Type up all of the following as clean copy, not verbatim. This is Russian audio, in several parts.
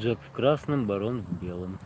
Джек в красном, барон в белом.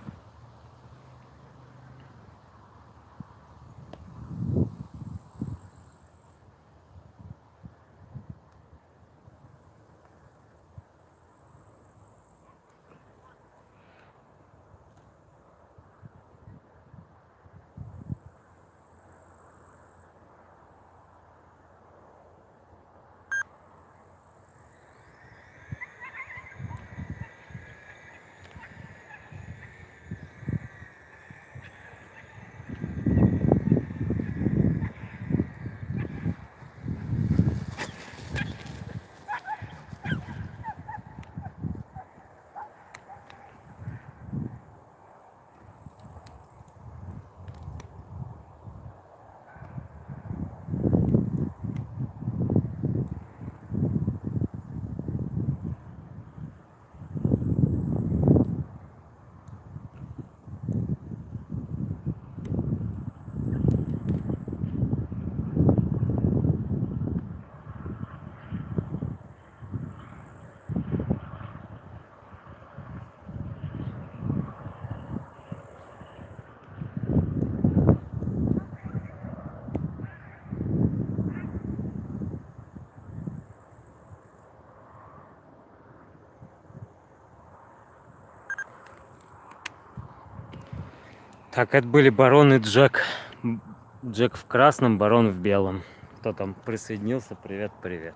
Так, это были барон и Джек. Джек в красном, барон в белом. Кто там присоединился? Привет, привет.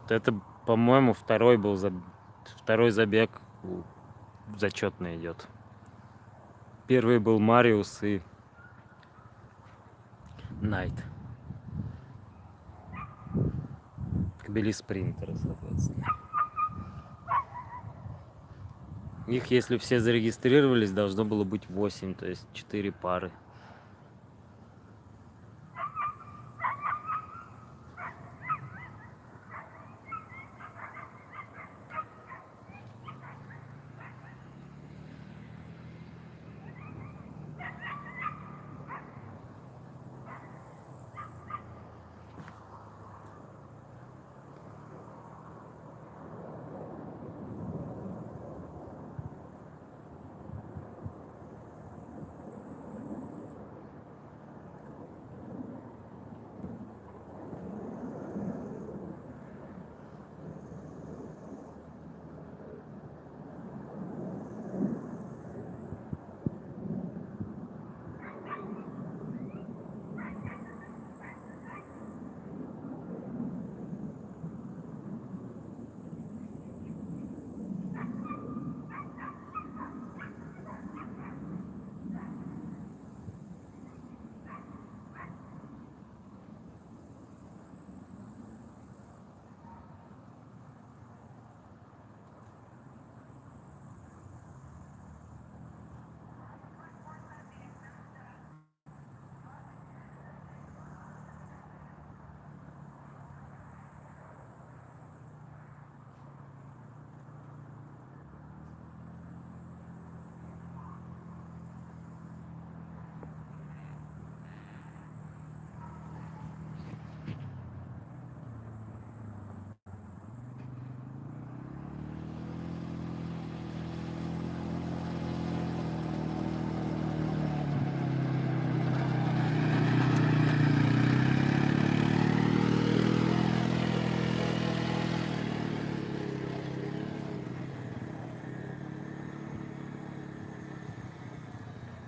Это, по-моему, второй забег зачетный идет. Первый был Мариус и Найт. Кобели спринтеры, соответственно. Их, если все зарегистрировались, должно было быть 8, то есть 4 пары.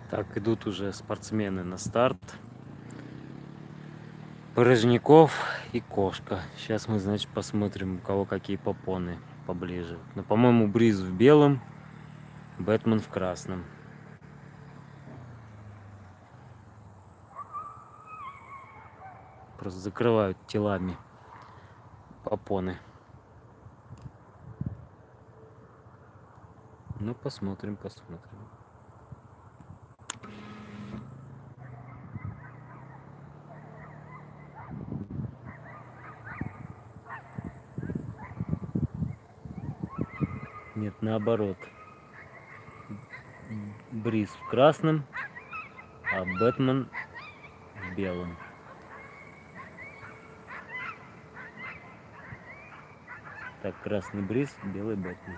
Так, идут уже спортсмены на старт. Порожняков и Кошка. Сейчас мы, значит, посмотрим, у кого какие попоны поближе. Но, по-моему, Бриз в белом, Бэтмен в красном. Просто закрывают телами попоны. Ну, посмотрим, посмотрим. Нет, наоборот. Бриз в красном, а Бэтмен в белом. Так, красный бриз, белый Бэтмен.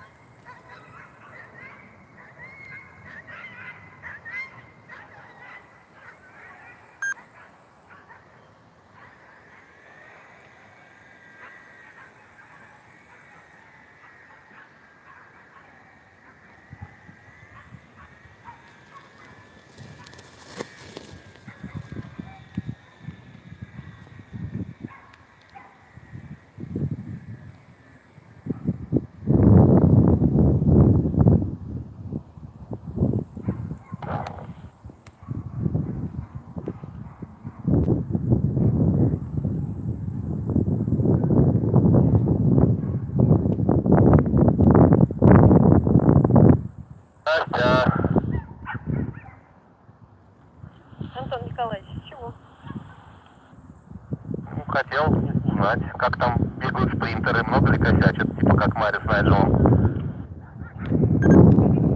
Антон Николаевич, чего? Ну, хотел узнать, как там бегают спринтеры, много ли косячат, типа как Марис Найджел.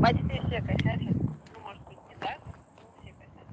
Почти все косячат. Ну, может быть, не так, но все косячат.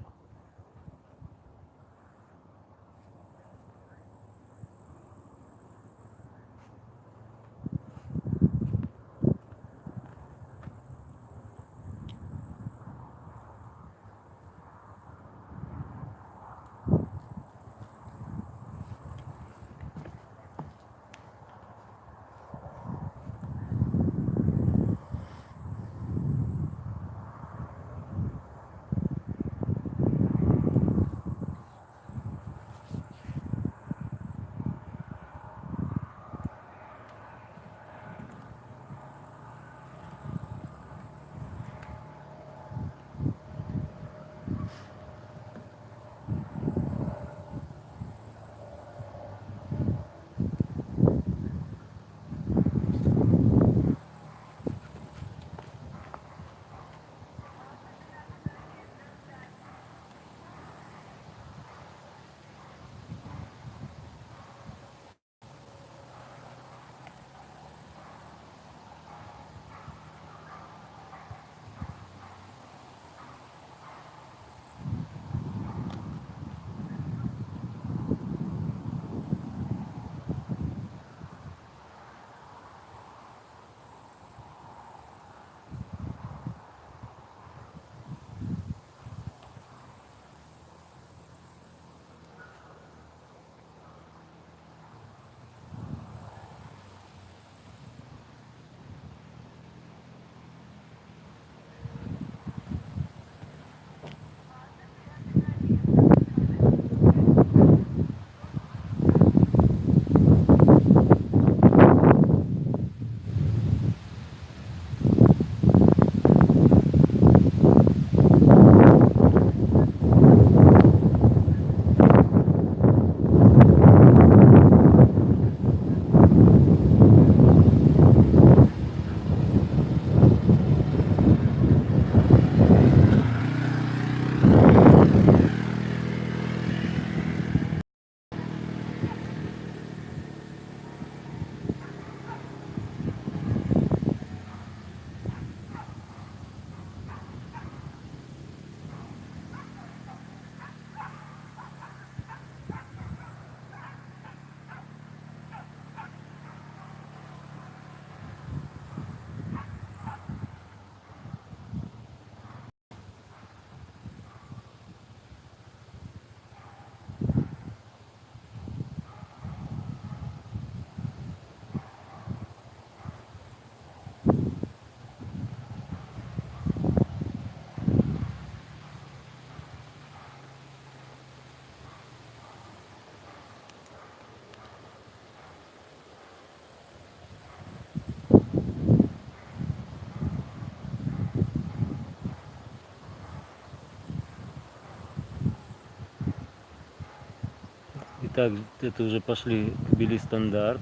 Итак, это уже пошли кабели стандарт.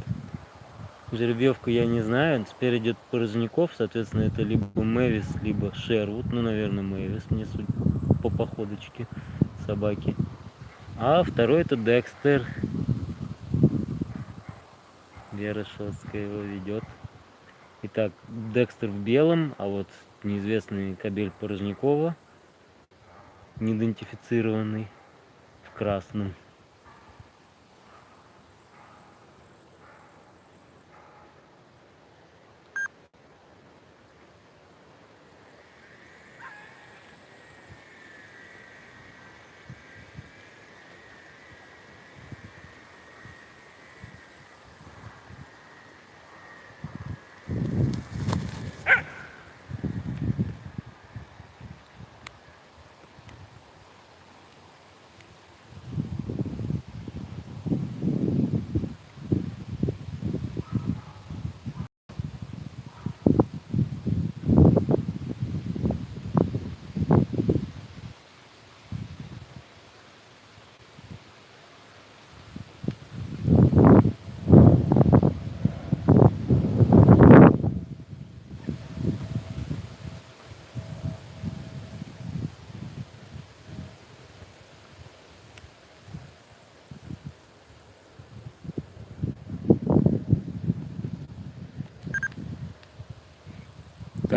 Жеребьевка я не знаю. Теперь идет Порожняков, соответственно, это либо Мэвис, либо Шервуд. Ну, наверное, Мэвис, мне суть по походочке собаки. А второй это Декстер. Вера Шостская его ведет. Итак, Декстер в белом, а вот неизвестный кабель Порожнякова, неидентифицированный, в красном.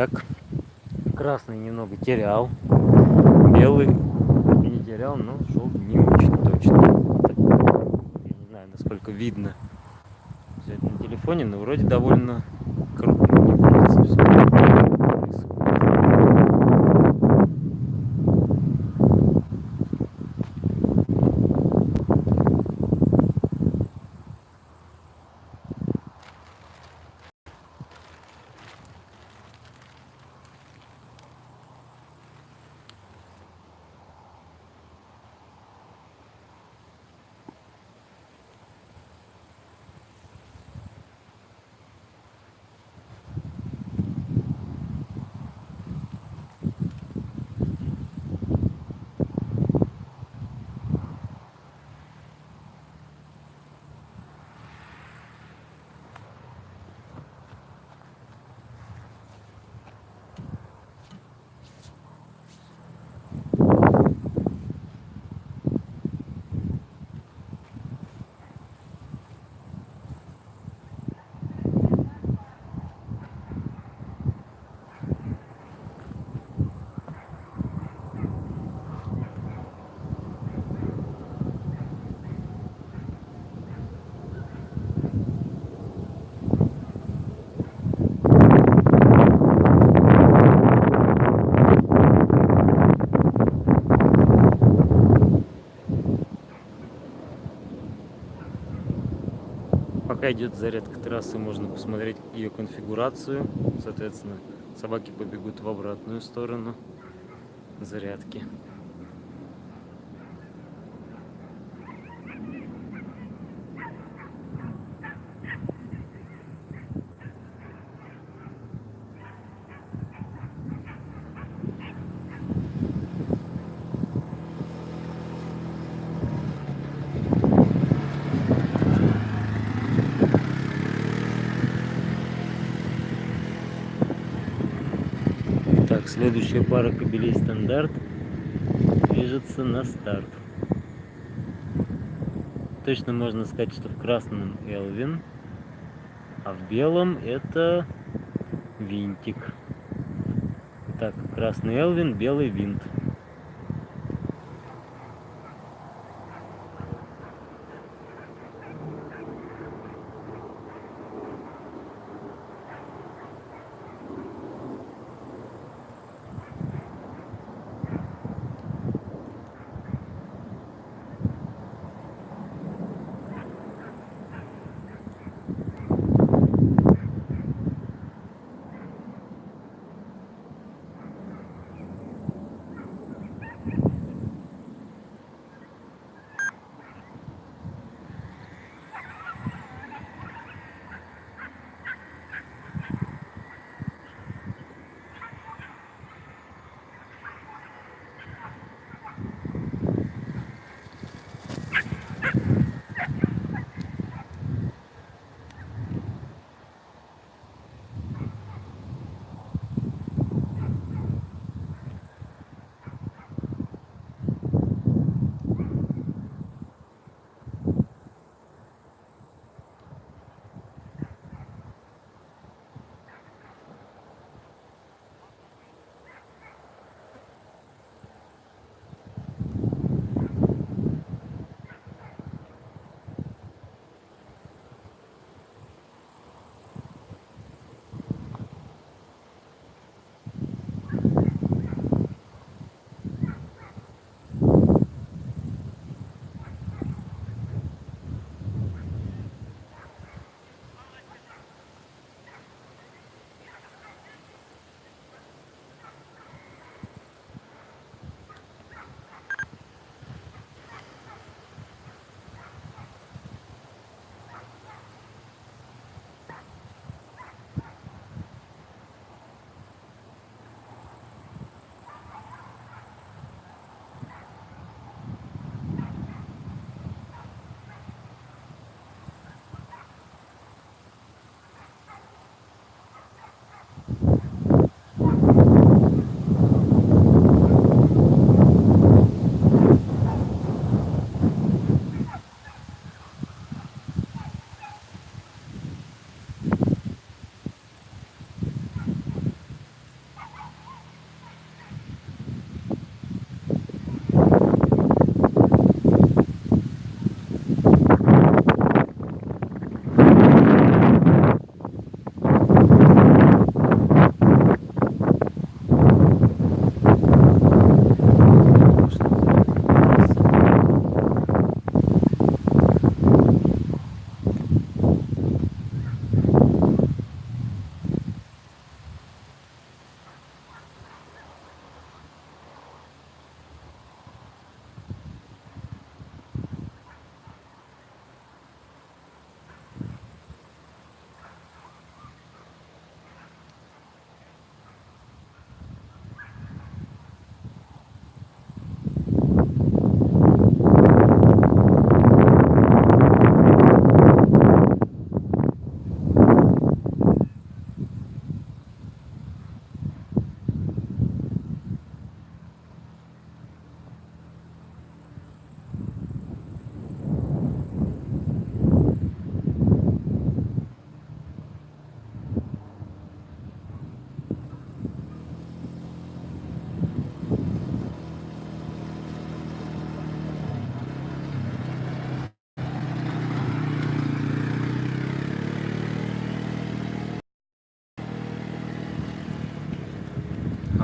Так, красный немного терял, белый не терял, но шел не очень точно. Так, я не знаю, насколько видно все это на телефоне, но вроде довольно круто, мне кажется, все происходит. Пока идет зарядка трассы, можно посмотреть ее конфигурацию. Соответственно, собаки побегут в обратную сторону зарядки. Так, следующая пара кобелей стандарт движется на старт. Точно можно сказать, что в красном Элвин, а в белом это винтик. Так, красный Элвин, белый винт.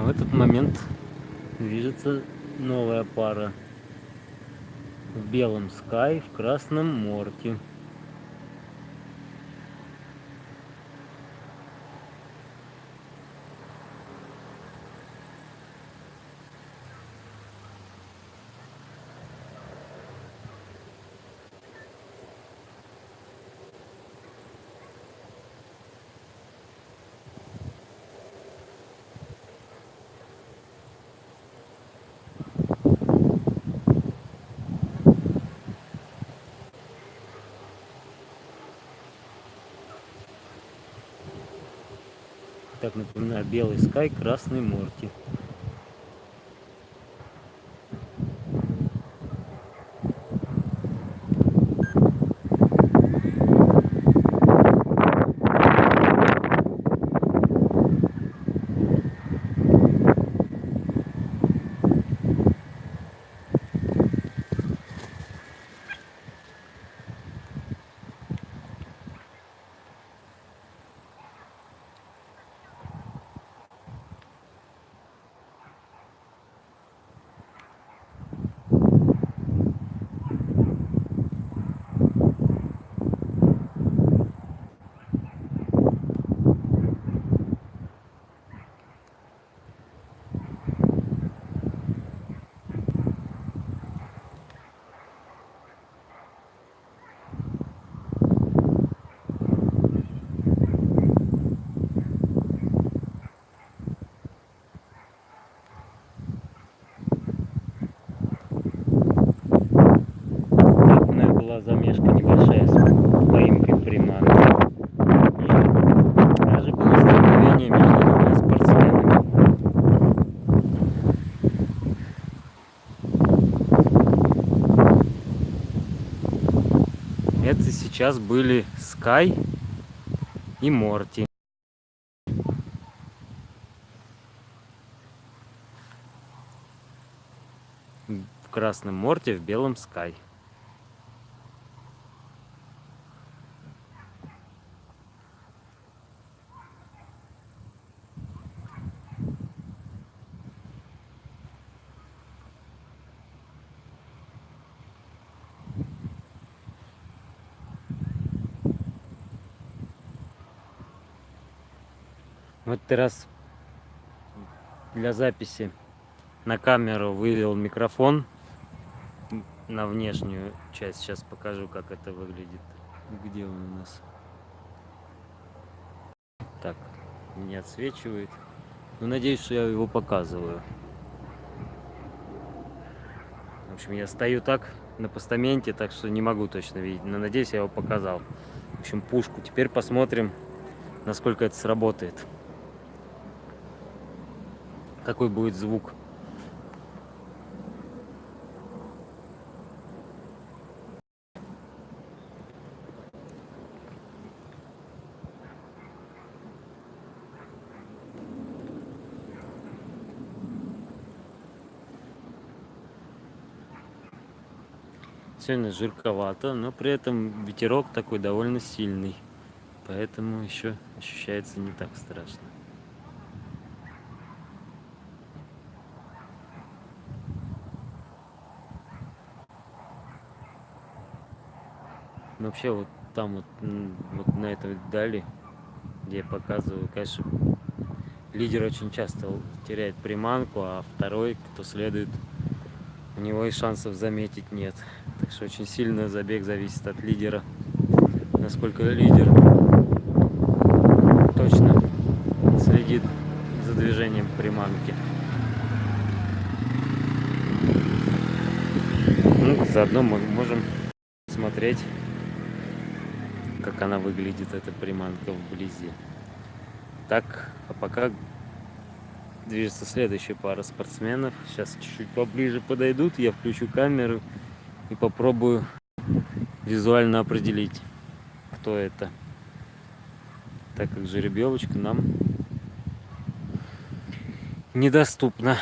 В этот момент движется новая пара. В белом Скай, в красном Морти. Так, напоминаю, белый Скай, красный Морти. Так, у нас была замешка небольшая с поимкой приманки. И даже было столкновение между двумя спортсменами. Это сейчас были Скай и Морти. В красном Морти, в белом Скай. В этот раз для записи на камеру вывел микрофон на внешнюю часть. Сейчас покажу, как это выглядит. Где он у нас? Так, не отсвечивает. Но надеюсь, что я его показываю. В общем, я стою так на постаменте, так что не могу точно видеть. Но надеюсь, я его показал. В общем, пушку. Теперь посмотрим, насколько это сработает. Какой будет звук. Сегодня жарковато, но при этом ветерок такой довольно сильный. Поэтому еще ощущается не так страшно. Но вообще вот там вот на этой дали, где я показываю, конечно, лидер очень часто теряет приманку, а второй, кто следует, у него и шансов заметить нет. Так что очень сильно забег зависит от лидера. Насколько лидер точно следит за движением приманки. Ну, заодно мы можем смотреть, как она выглядит, эта приманка вблизи. Так, а пока движется следующая пара спортсменов. Сейчас чуть-чуть поближе подойдут, я включу камеру и попробую визуально определить, кто это. Так как жеребьевочка нам недоступна,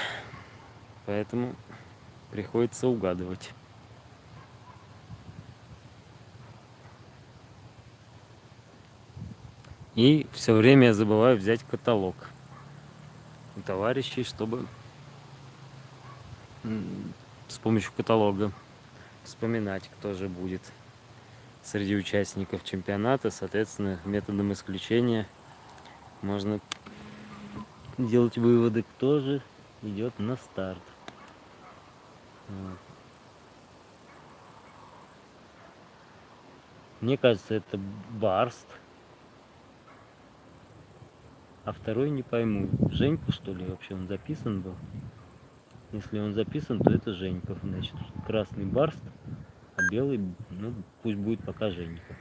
поэтому приходится угадывать. И все время я забываю взять каталог. у товарищей, чтобы с помощью каталога вспоминать, кто же будет среди участников чемпионата. Соответственно, методом исключения можно делать выводы, кто же идет на старт. Вот. Мне кажется, это Барст. А второй не пойму. Женька, что ли, вообще он записан был? Если он записан, то это Женьков. Значит, красный Барст, а белый, ну, пусть будет пока Женька.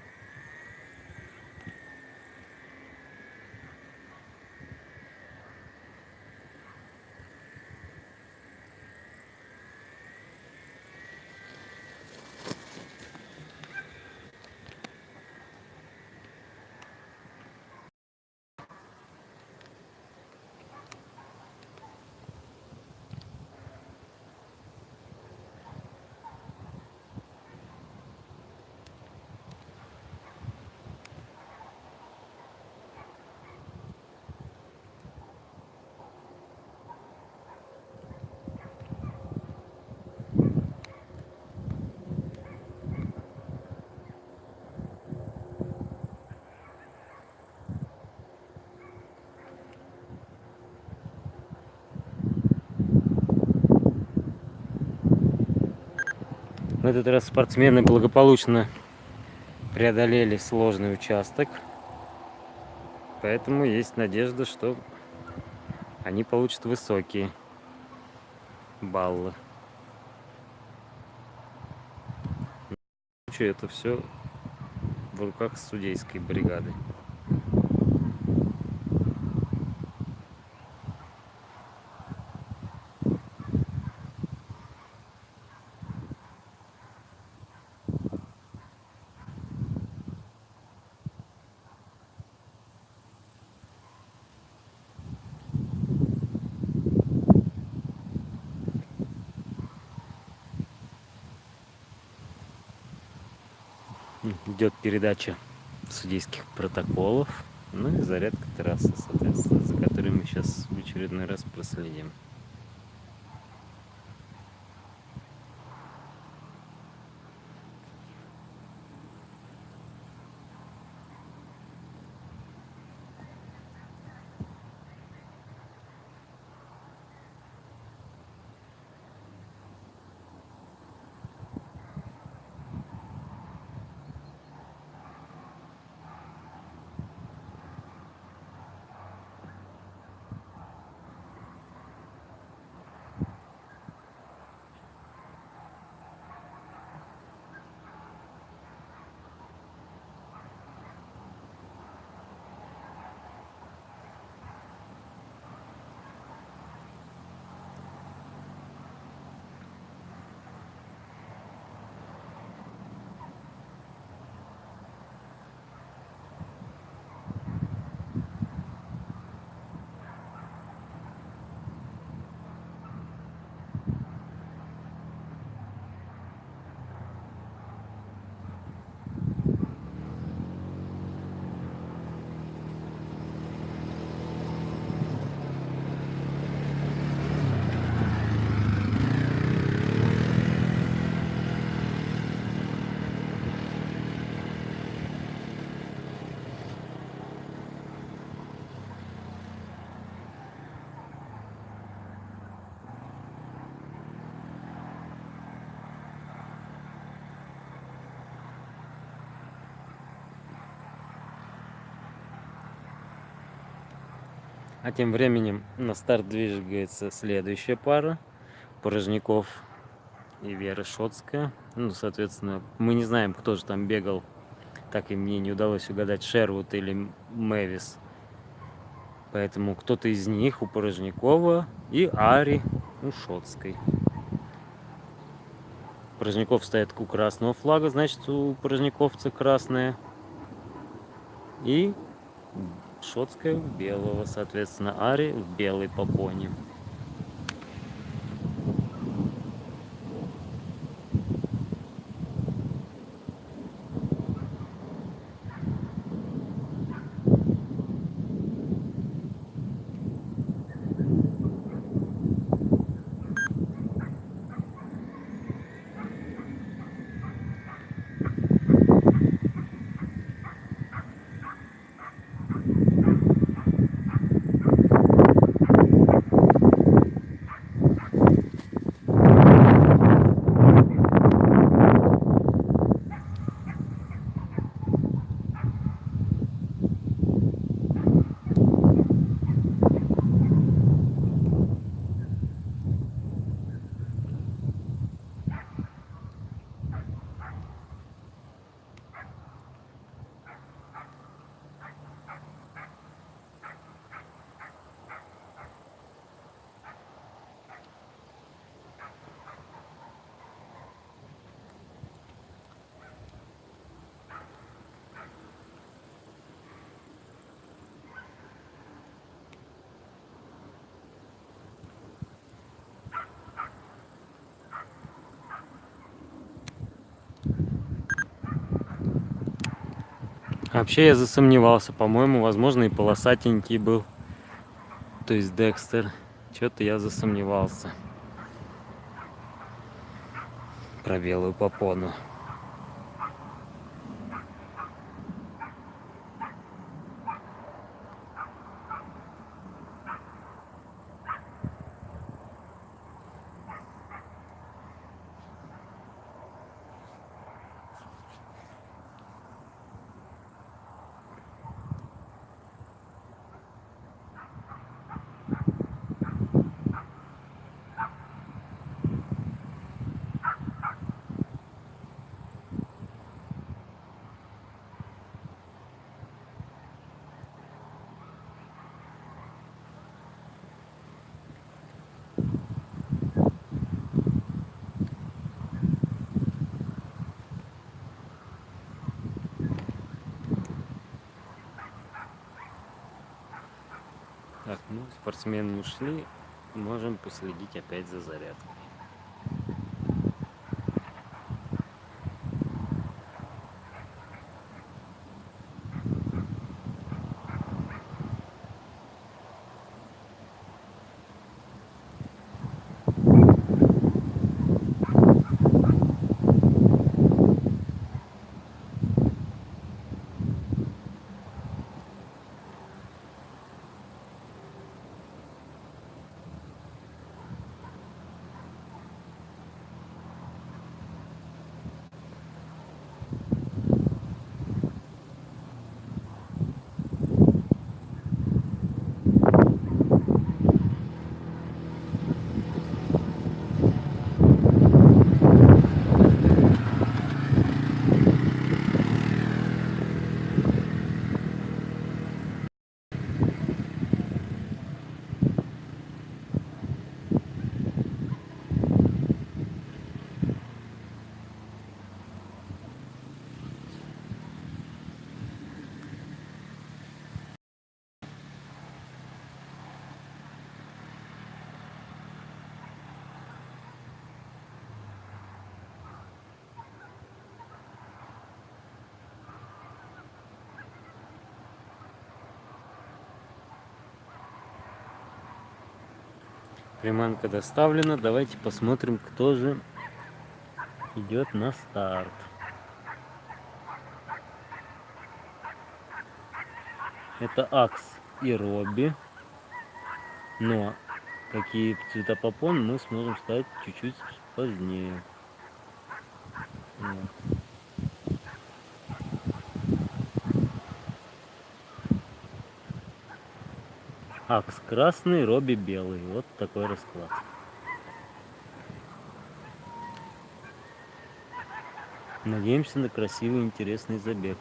В этот раз спортсмены благополучно преодолели сложный участок. Поэтому есть надежда, что они получат высокие баллы. Это все в руках судейской бригады. Идет передача судейских протоколов, ну и зарядка трассы, соответственно, за которой мы сейчас в очередной раз проследим. А тем временем на старт двигается следующая пара. Порожняков и Вера Шотская. Ну, соответственно, мы не знаем, кто же там бегал. Так и мне не удалось угадать, Шервуд или Мэвис. Поэтому кто-то из них у Порожнякова и Ари у Шотской. Порожняков стоит у красного флага, значит, у порожняковца красная. И Шотская у белого, соответственно, Ари в белой попоне. Вообще я засомневался, по-моему, возможно, и полосатенький был. То есть Декстер. Что-то я засомневался. Про белую попону. Так, ну, спортсмены ушли. Можем последить опять за зарядкой. Приманка доставлена. Давайте посмотрим, кто же идет на старт. Это Акс и Робби. Но какие цвета попон мы сможем сказать чуть-чуть позднее. Вот. Акс красный, Робби белый. Вот такой расклад. Надеемся на красивый, интересный забег.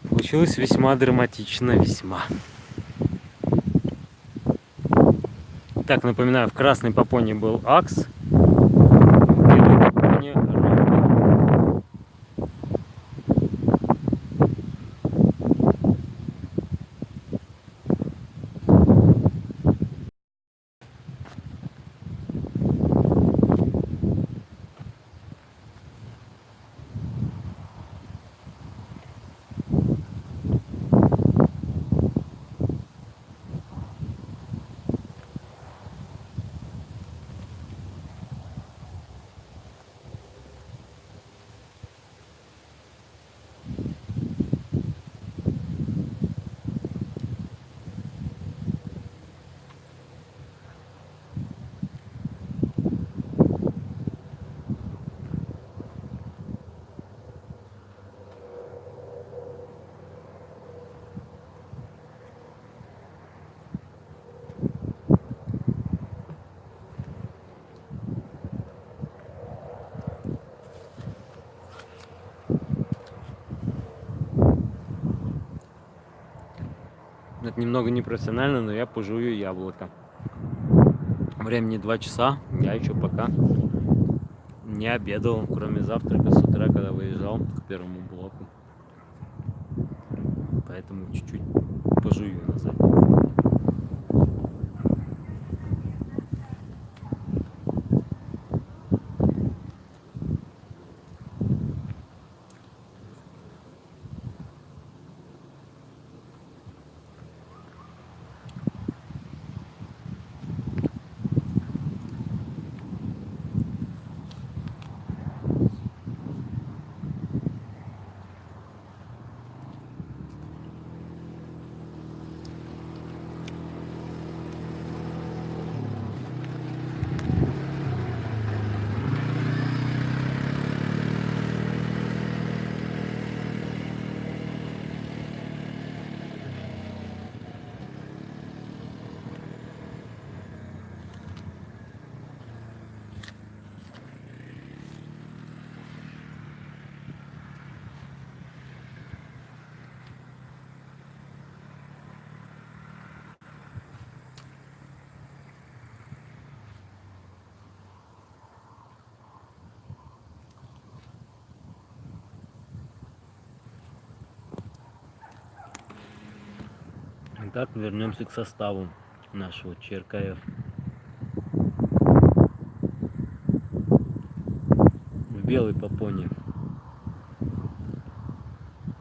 Получилось весьма драматично, весьма. Так, напоминаю, в красной попоне был Акс, в белой попоне Робби. Это немного непрофессионально, но я пожую яблоко. Времени 2 часа, я еще пока не обедал, кроме завтрака с утра, когда выезжал к первому блоку. Поэтому чуть-чуть пожую на заднем фоне. Итак, вернемся к составу нашего ЧРКФ. В белой попоне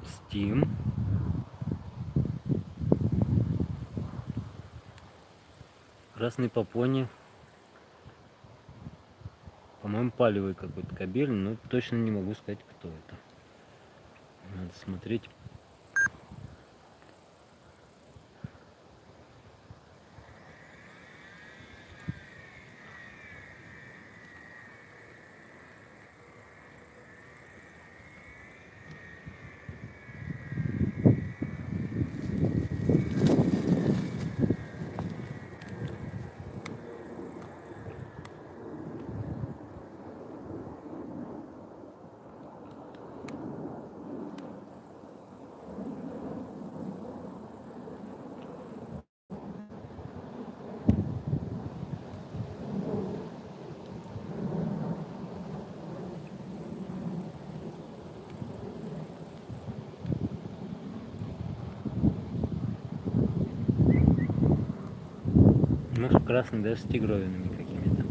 Steam. В красной попоне, по-моему, палевый какой-то кабель, но точно не могу сказать, кто это. Надо смотреть. Может, красный даже с тигровинами какими-то.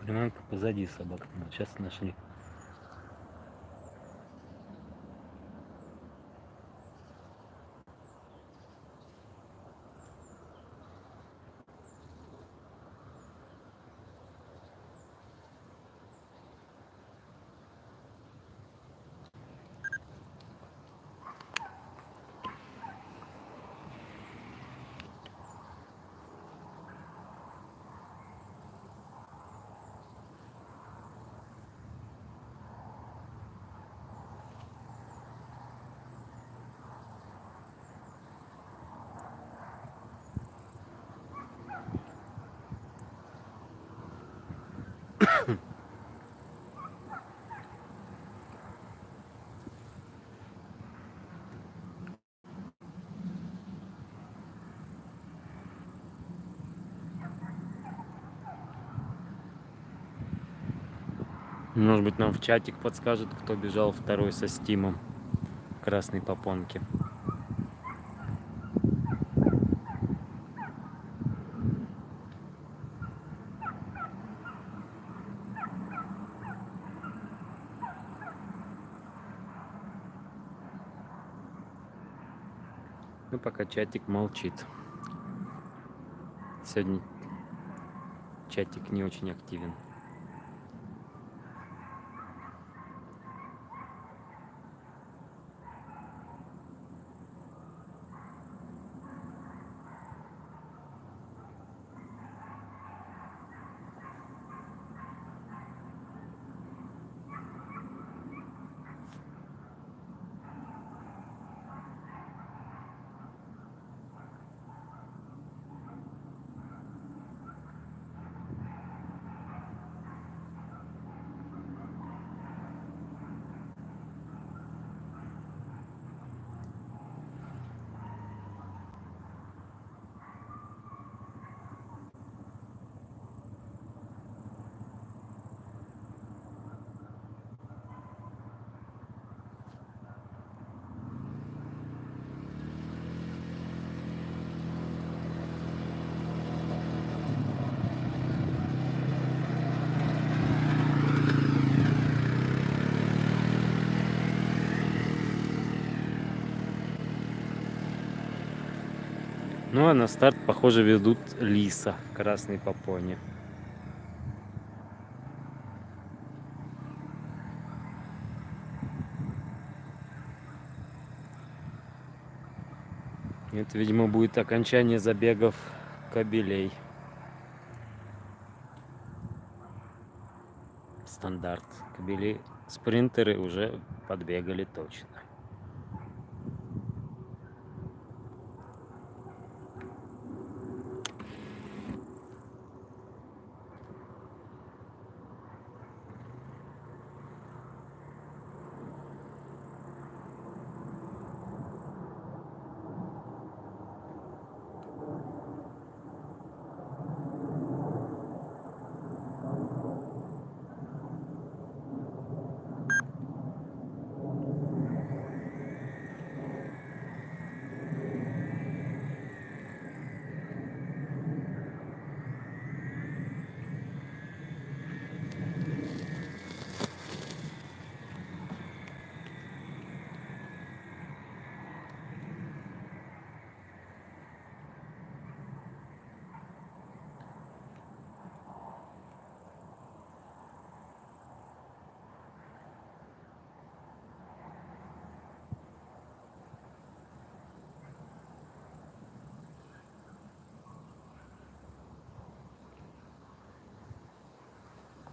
Приманка позади собак. Вот сейчас нашли. Может быть, нам в чатик подскажет, кто бежал второй со стимом в красной попонке. Ну, пока чатик молчит. Сегодня чатик не очень активен. Ну а на старт, похоже, ведут Лиса, красный попони. Это, видимо, будет окончание забегов кобелей. Стандарт. Кобели спринтеры уже подбегали точно.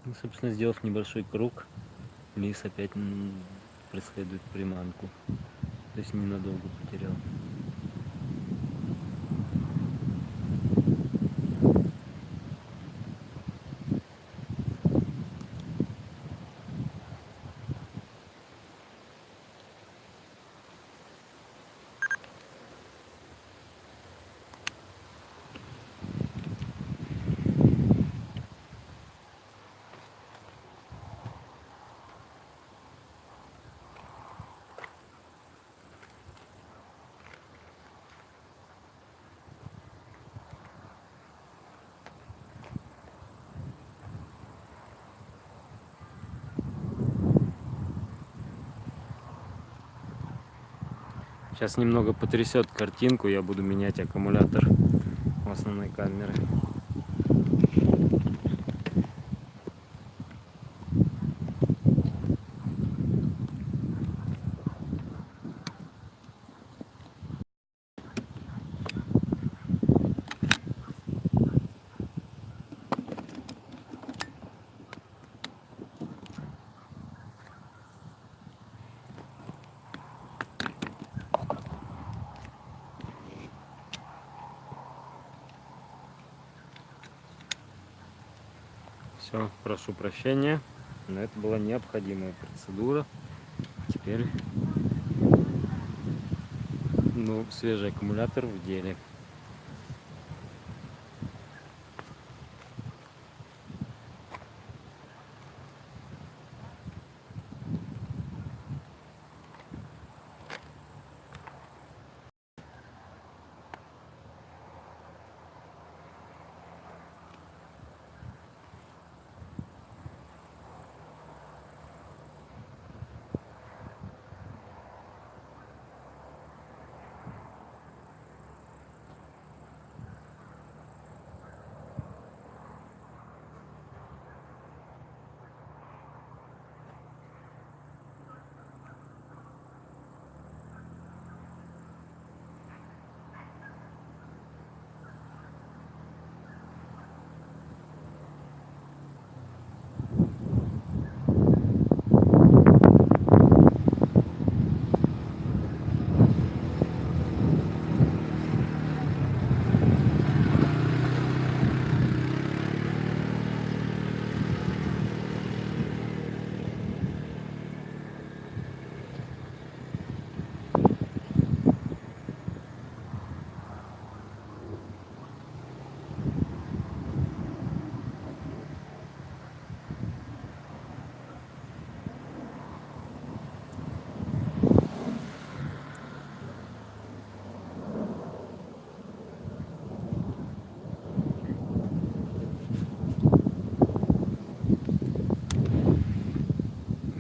Ну, собственно, сделав небольшой круг, Лис опять преследует приманку. То есть ненадолго потерял. Сейчас немного потрясет картинку, я буду менять аккумулятор у основной камеры. Все, прошу прощения, но это была необходимая процедура. Теперь, ну, свежий аккумулятор в деле.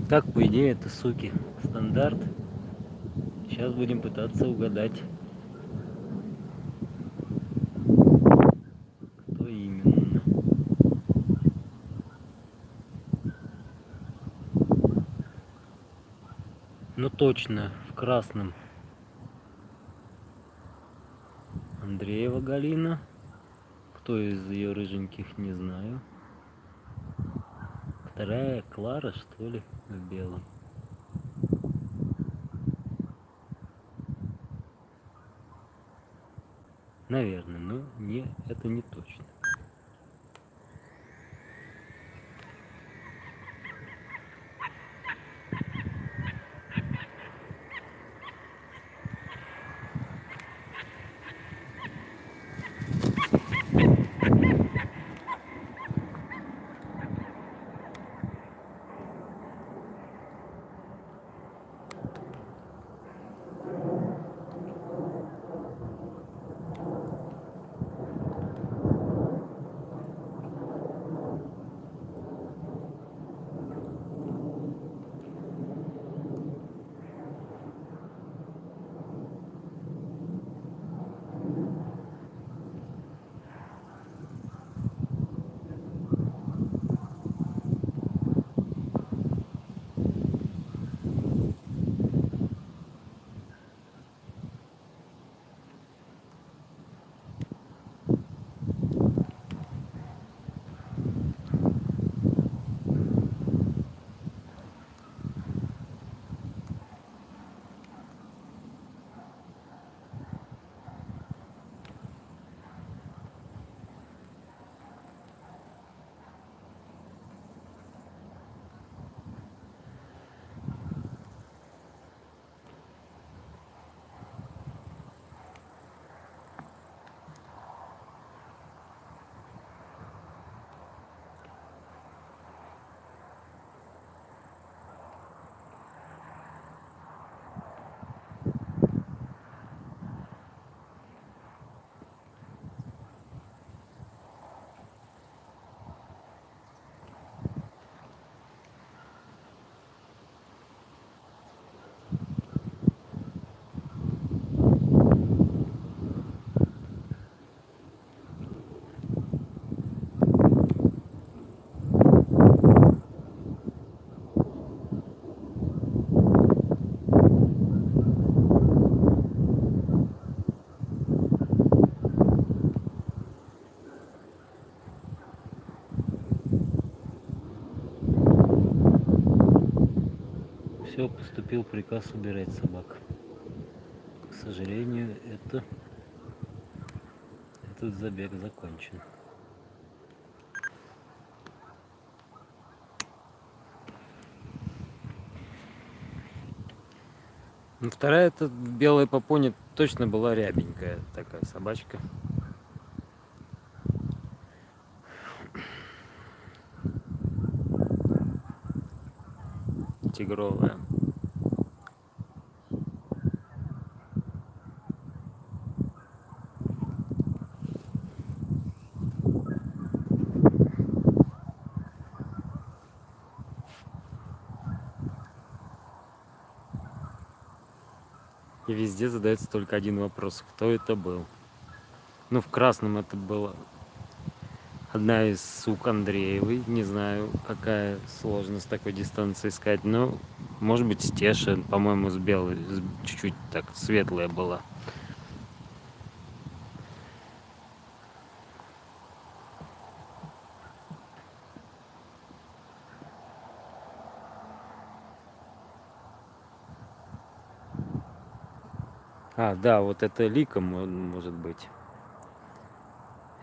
Так, по идее, это суки стандарт. Сейчас будем пытаться угадать, Ну точно, в красном. Андреева Галина. Кто из ее рыженьких, не знаю. Вторая Клара, что ли, в белом. Наверное, но не, это не точно. Все, поступил приказ убирать собак. К сожалению, этот забег закончен. Ну, вторая, эта белая попоня, точно была рябенькая такая собачка. Тигровая. И везде задается только один вопрос: кто это был? Ну, в красном это была одна из сук Андреевой. Не знаю, какая сложность такой дистанции искать. Но, может быть, Стеша, по-моему, с белой, чуть-чуть так светлая была. А, да, вот это Лика может быть.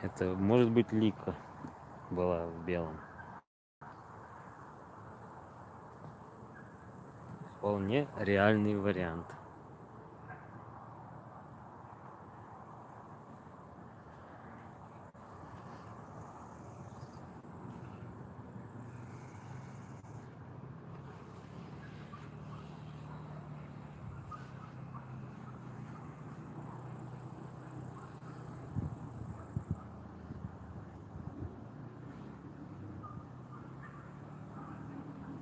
Это может быть Лика была в белом. Вполне реальный вариант.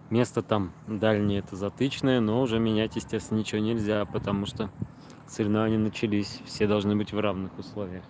Место там дальнее, это Затычное, но уже менять, естественно, ничего нельзя, потому что соревнования начались, все должны быть в равных условиях.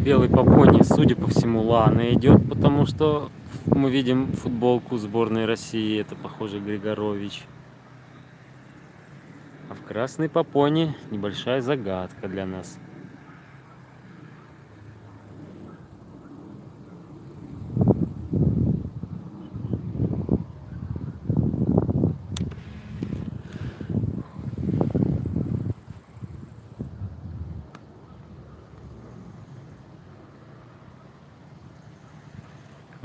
белый попони, судя по всему, Лана идет, потому что мы видим футболку сборной России, это, похоже, Григорович. А в красной попоне небольшая загадка для нас.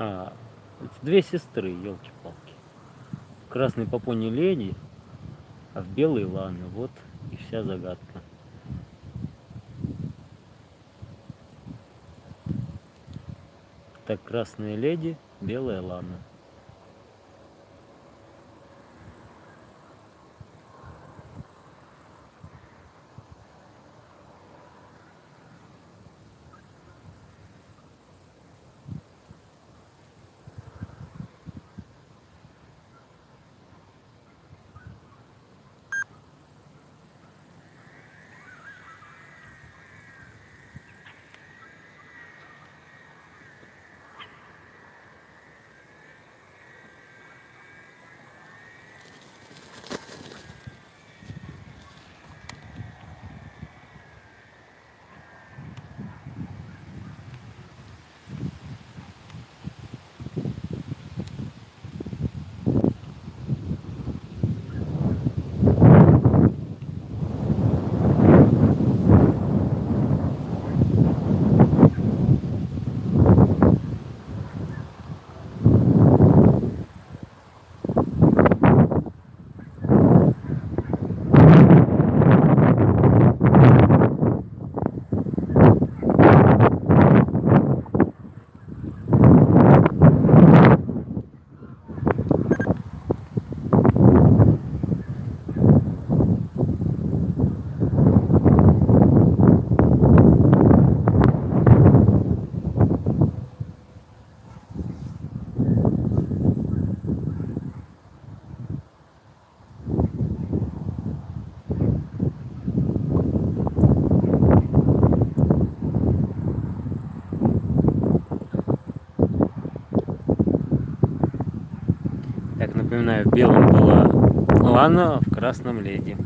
А, это две сестры, елки-палки. В красной попоне леди, а в белой Лана. Вот и вся загадка. Так, красная леди, белая Лана. Так, напоминаю, в белом была Лана, а в красном леди.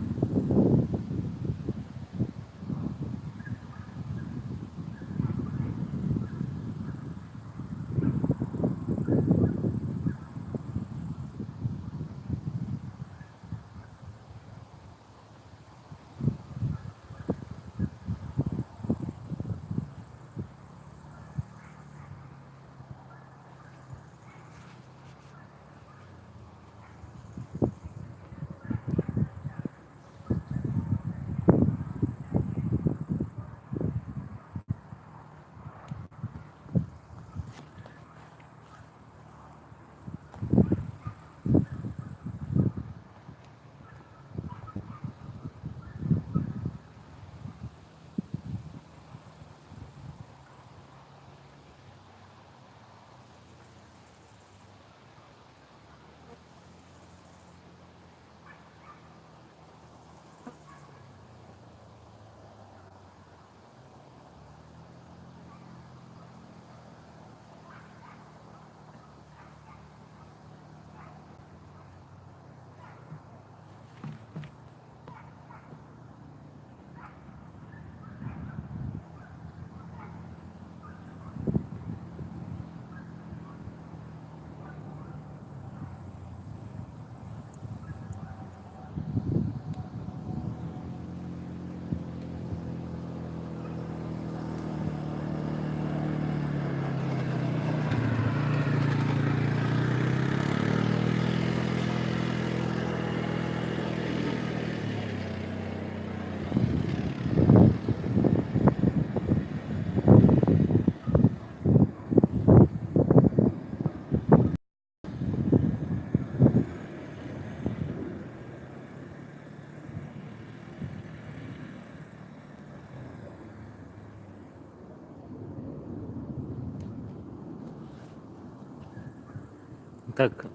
Так,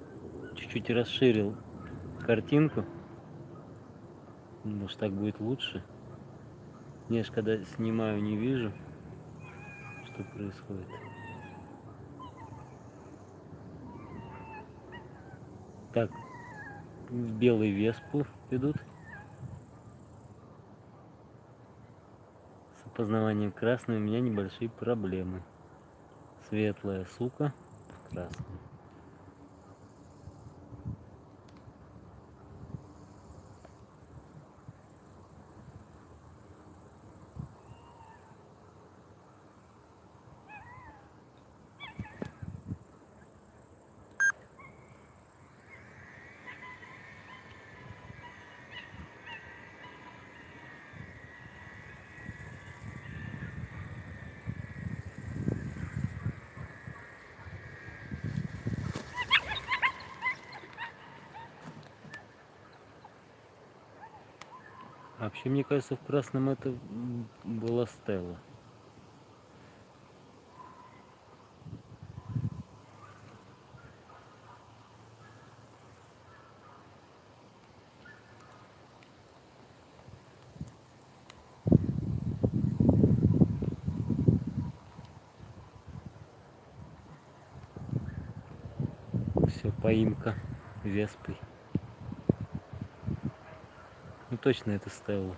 чуть-чуть расширил картинку. Может, так будет лучше. Я ж когда снимаю, не вижу, что происходит. Так, в белый Веспу идут. С опознаванием красной у меня небольшие проблемы. Светлая сука в красном. Вообще, мне кажется, в красном это была Стелла. Все, поимка Веспой. Ну точно это Стелла.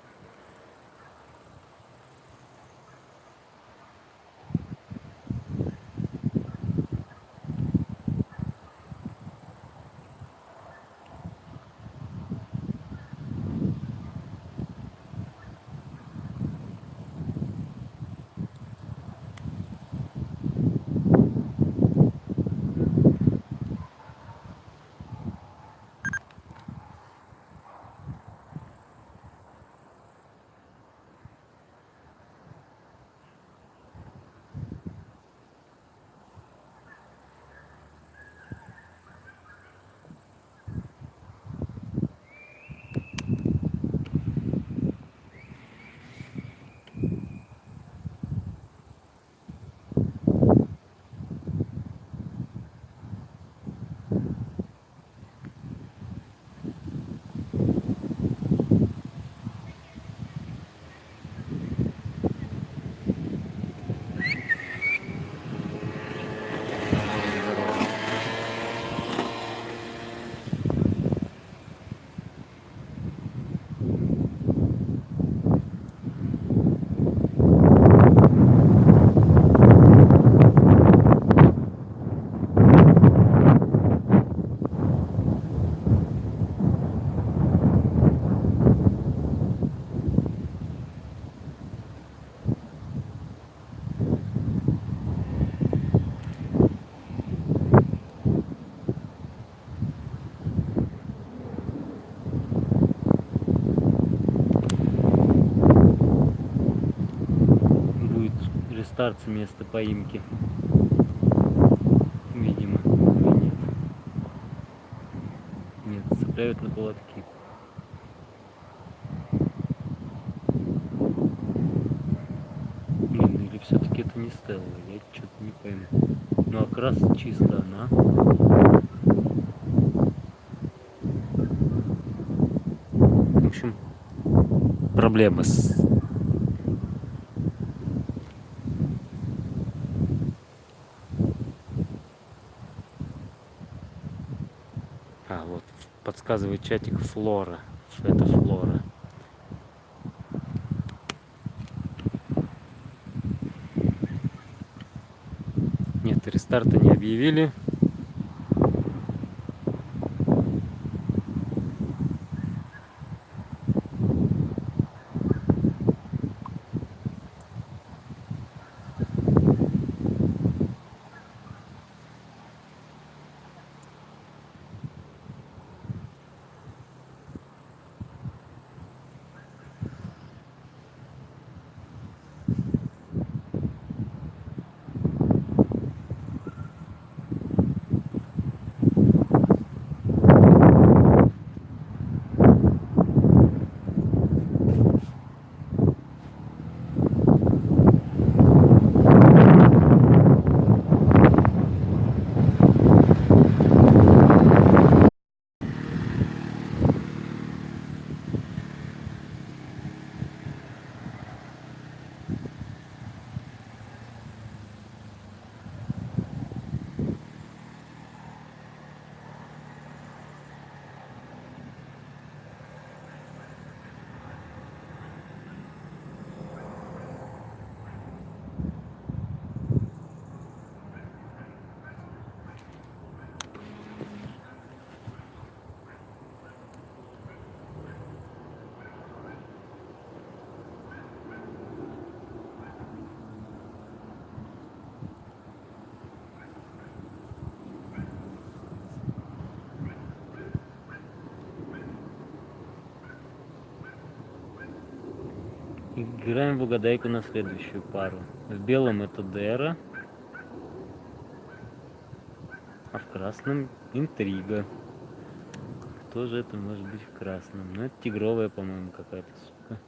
Будет рестарт с места поимки. Видимо. Или нет. Нет, цепляют на поводки. Блин, или все-таки это не Стелла, я что-то не пойму. Ну, окрас чисто она. В общем, проблемы с... А, вот, подсказывает чатик Флора. Это Флора. Нет, рестарта не объявили. Играем в угадайку на следующую пару. В белом это Дера, а в красном интрига. Кто же это может быть в красном? Ну, это тигровая, по-моему, какая-то сука.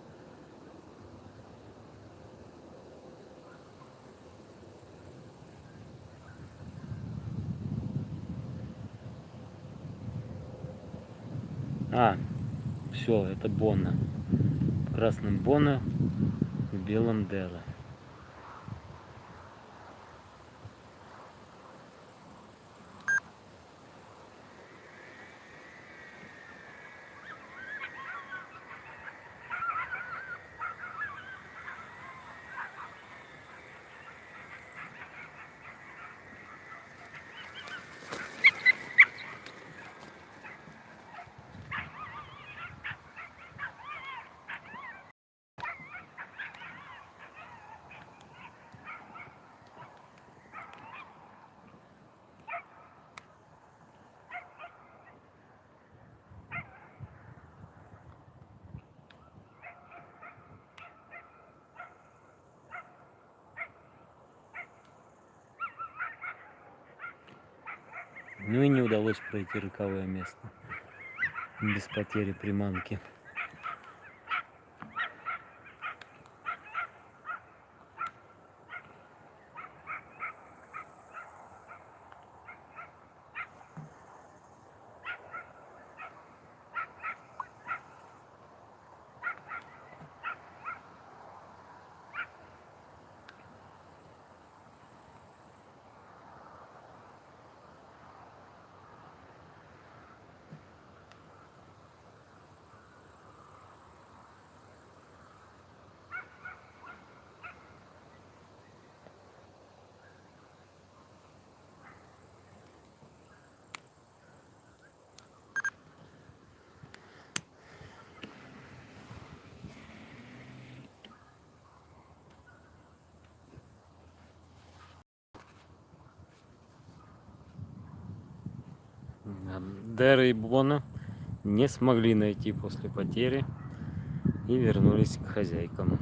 А, все, это Бонна. В красном Бонна, в белом Дера. Ну и не удалось пройти роковое место без потери приманки. Дера и Бона не смогли найти после потери и вернулись к хозяйкам.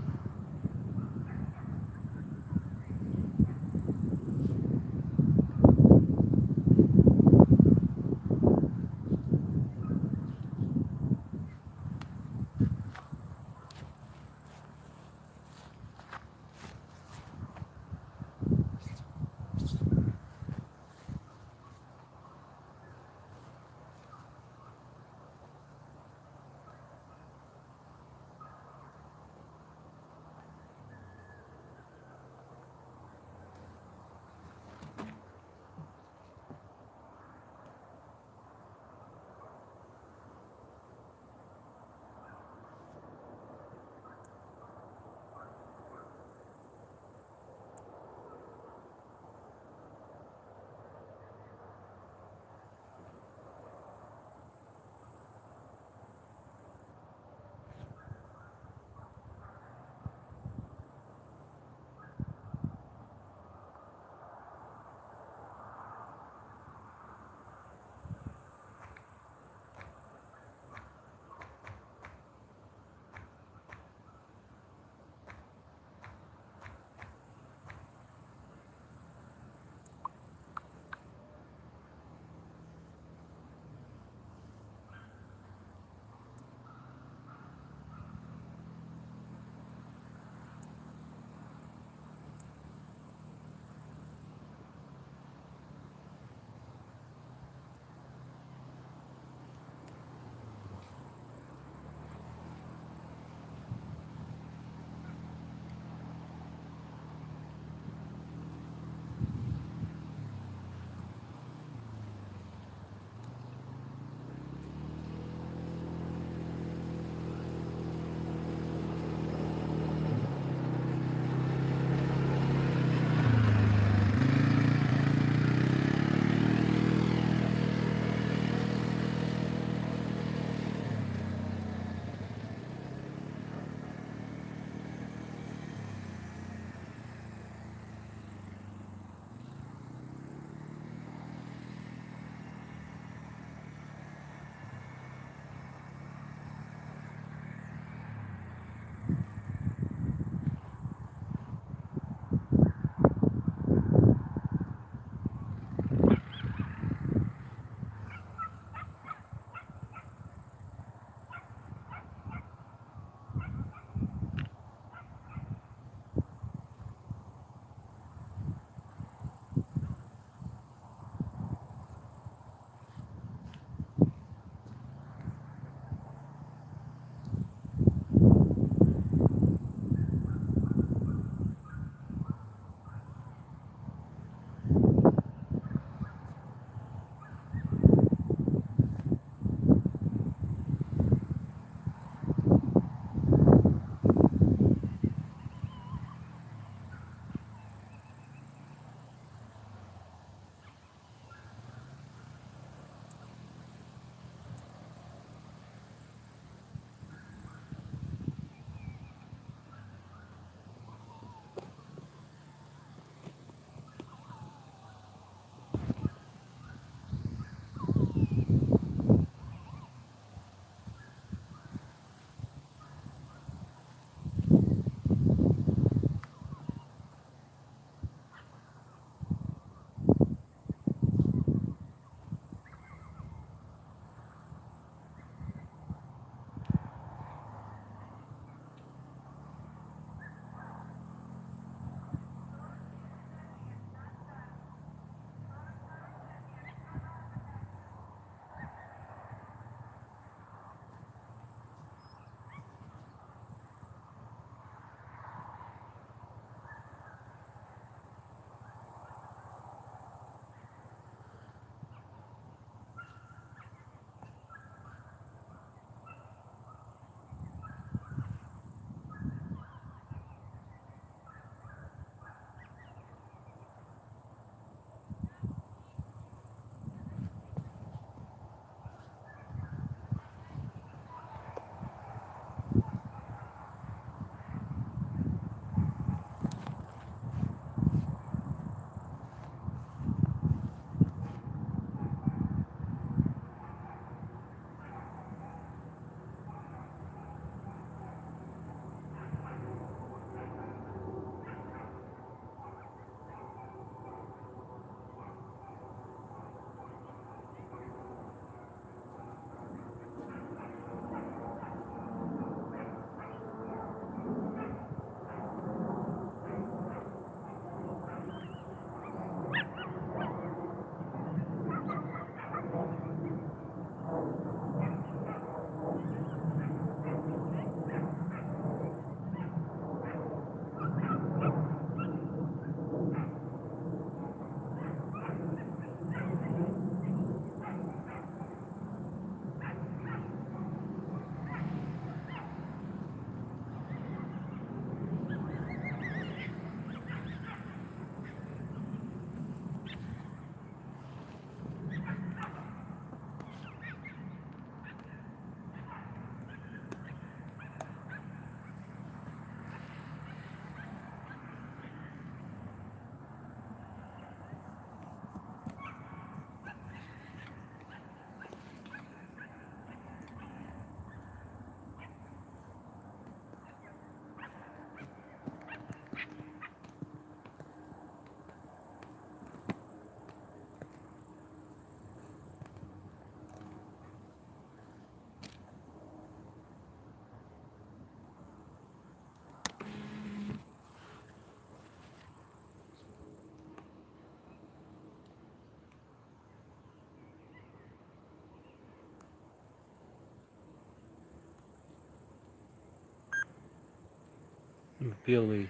Белый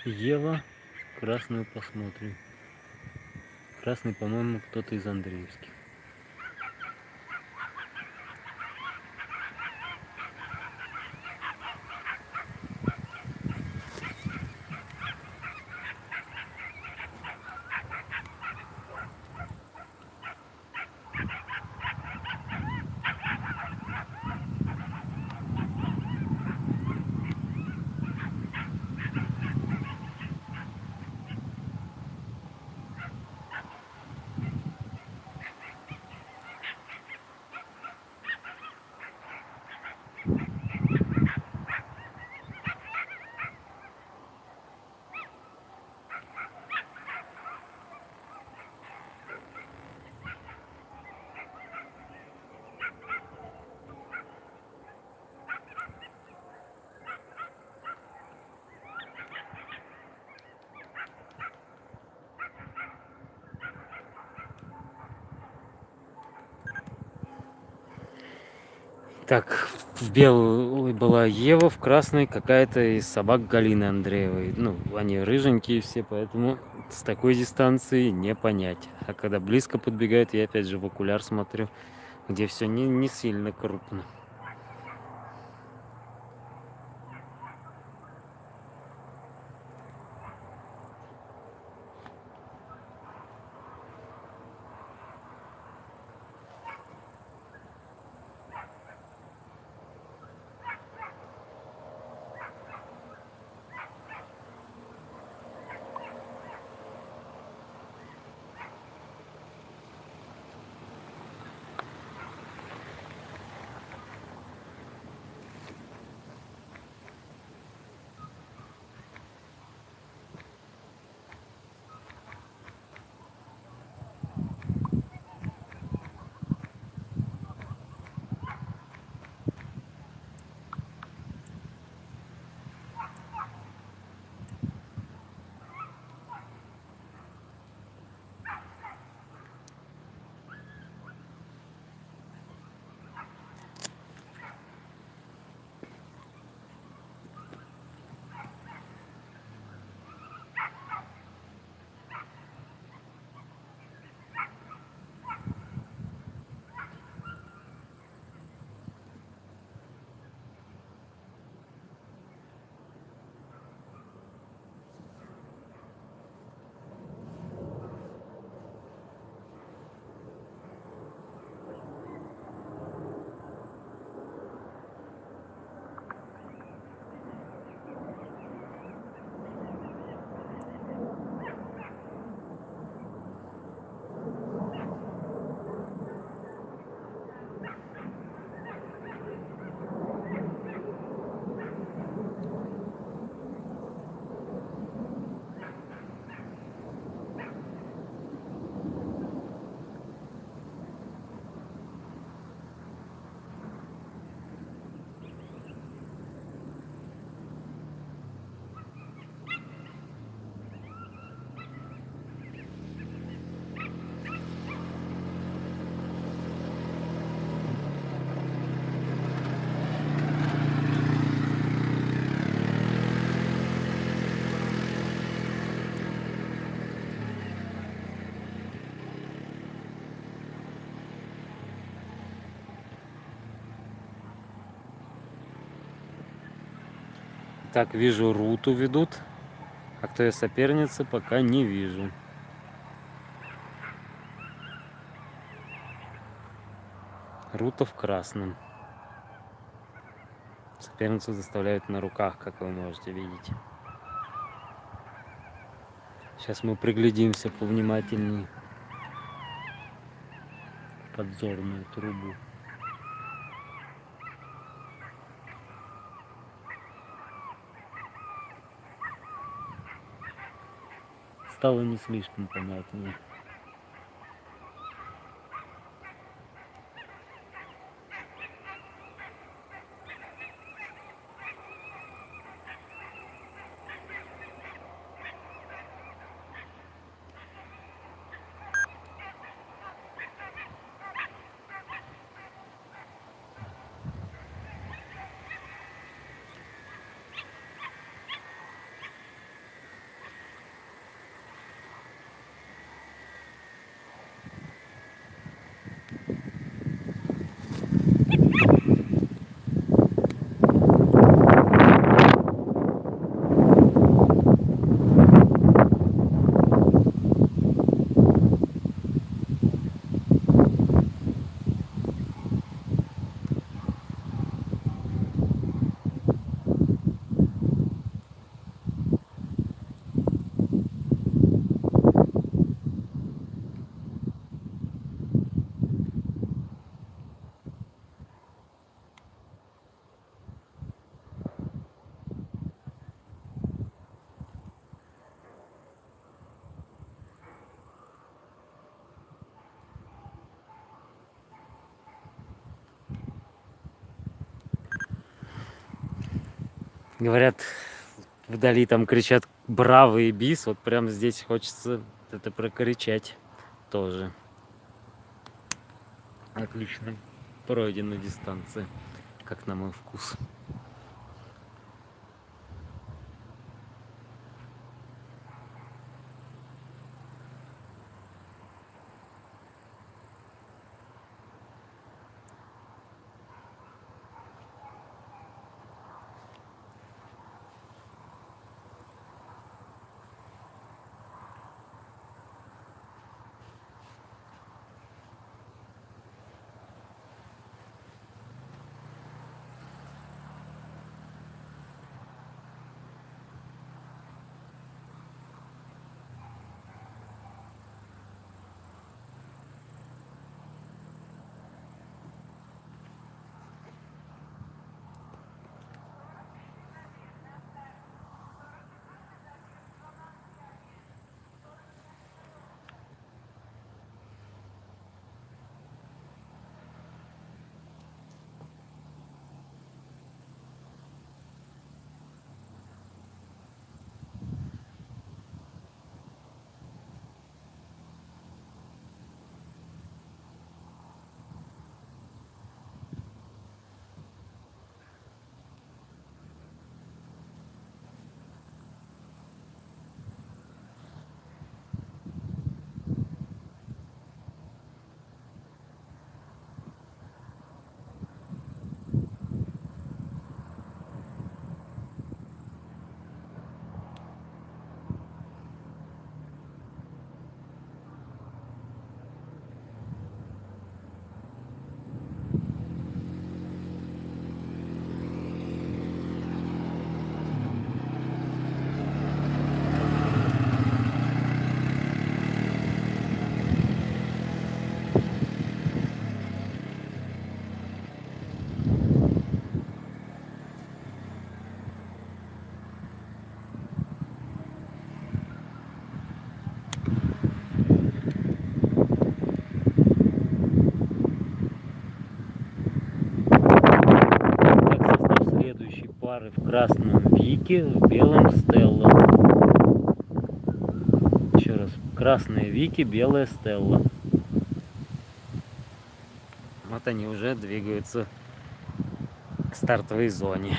Ева, красную посмотрим. Красный, по-моему, кто-то из Андреевских. Так, в белой была Ева, в красной какая-то из собак Галины Андреевой. Ну, они рыженькие все, поэтому с такой дистанции не понять. А когда близко подбегают, я опять же в окуляр смотрю, где все не сильно крупно. Так, вижу, Руту ведут. А кто ее соперница, пока не вижу. Рута в красном. Соперницу заставляют на руках, как вы можете видеть. Сейчас мы приглядимся повнимательнее. Подзорную трубу. Стало не слишком понятно. Говорят, вдали там кричат «Браво!» и «Бис». Вот прям здесь хочется это прокричать тоже. Отлично пройдена дистанция, как на мой вкус. Так, состав следующей пары: в красном Вике, в белом Стелла. Еще раз: красная Вики, белая Стелла. Вот они уже двигаются к стартовой зоне.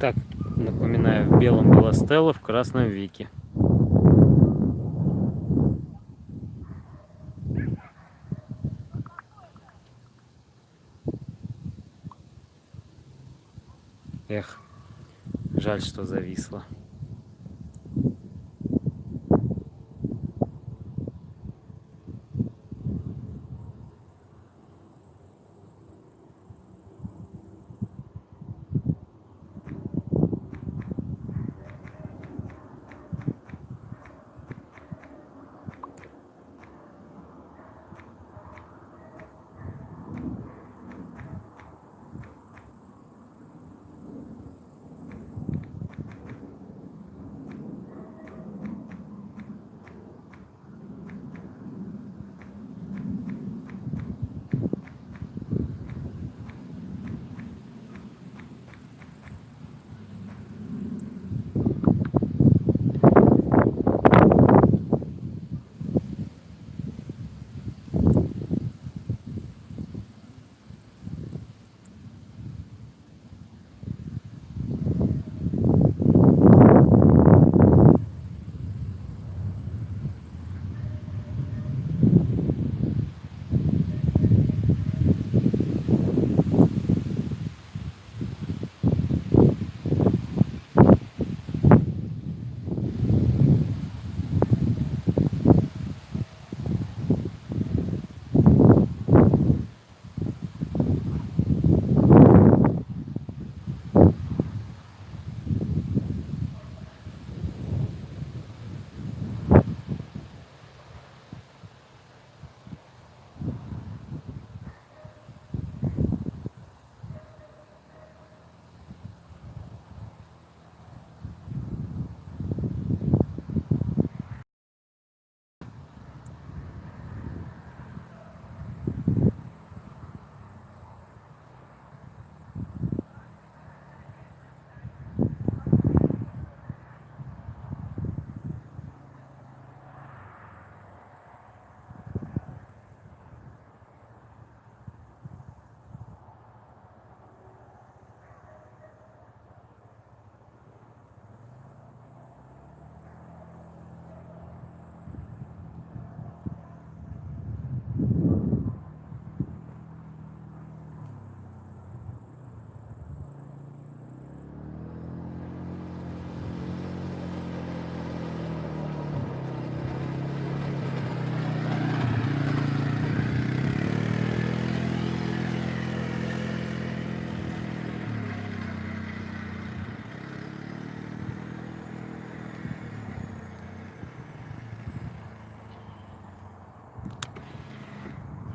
Так, напоминаю, в белом была Стелла, в красном Вики. Эх, жаль, что зависла.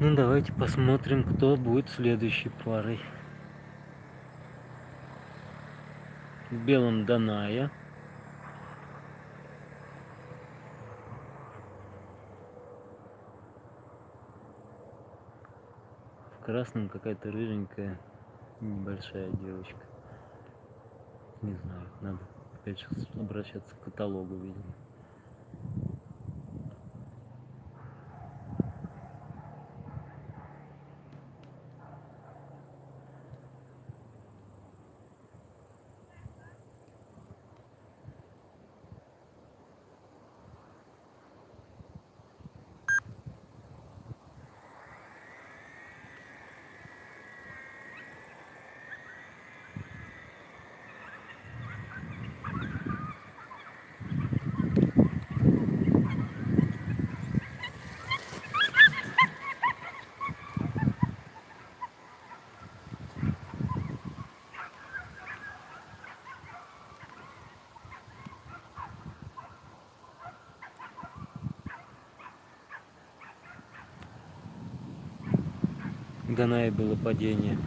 Ну, давайте посмотрим, кто будет следующей парой. В белом Даная. В красном какая-то рыженькая небольшая девочка. Не знаю, надо опять сейчас обращаться к каталогу, видимо. В Данае было падение.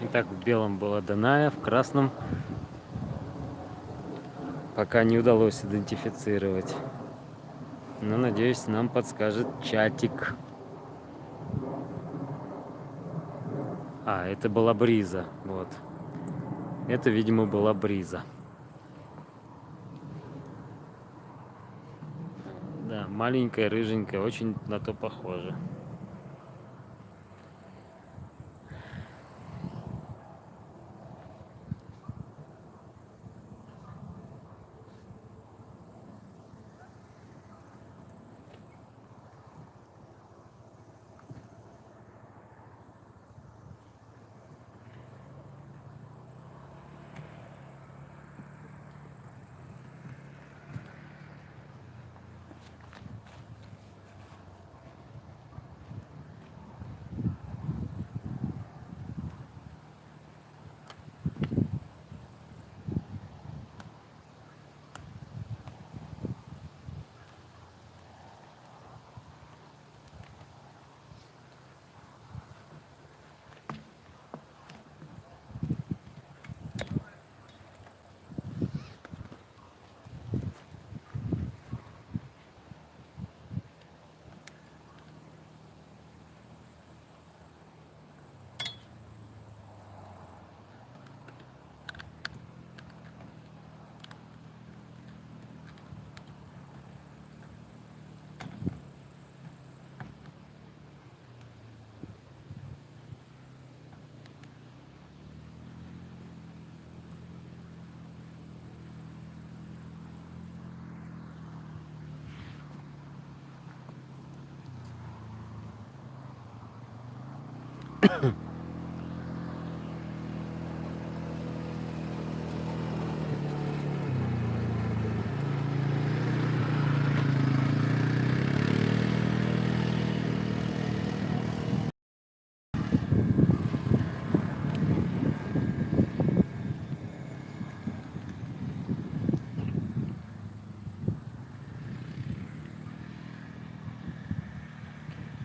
Итак, в белом была Даная, в красном пока не удалось идентифицировать. Но, надеюсь, нам подскажет чатик. А, это была Бриза. Вот. Это, видимо, была Бриза. Да, маленькая, рыженькая, очень на то похоже.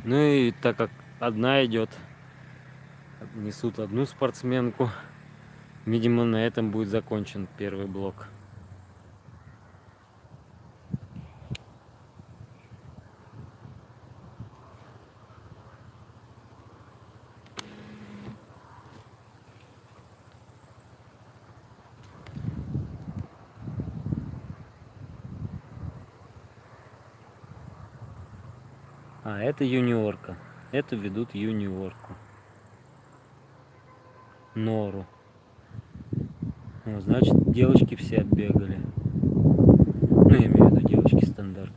Ну и так как одна идет, несут одну спортсменку, видимо, на этом будет закончен первый блок. А, это юниорка. Это ведут юниорку. Нору. Ну, значит, девочки все отбегали. Ну, я имею в виду девочки стандарт.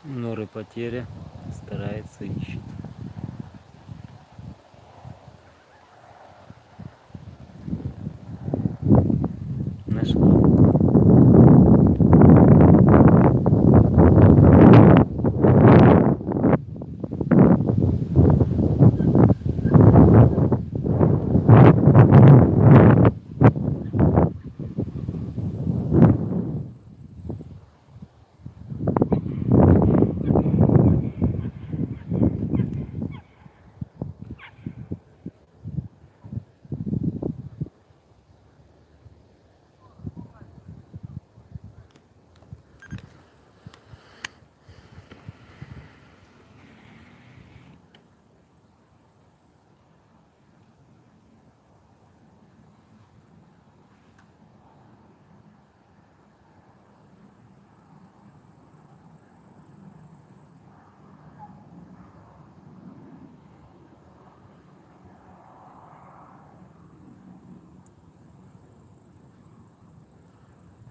Норы потеря. Старается, ищет. Нашла.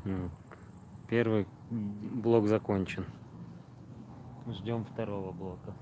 Ну, первый блок закончен. Ждем второго блока.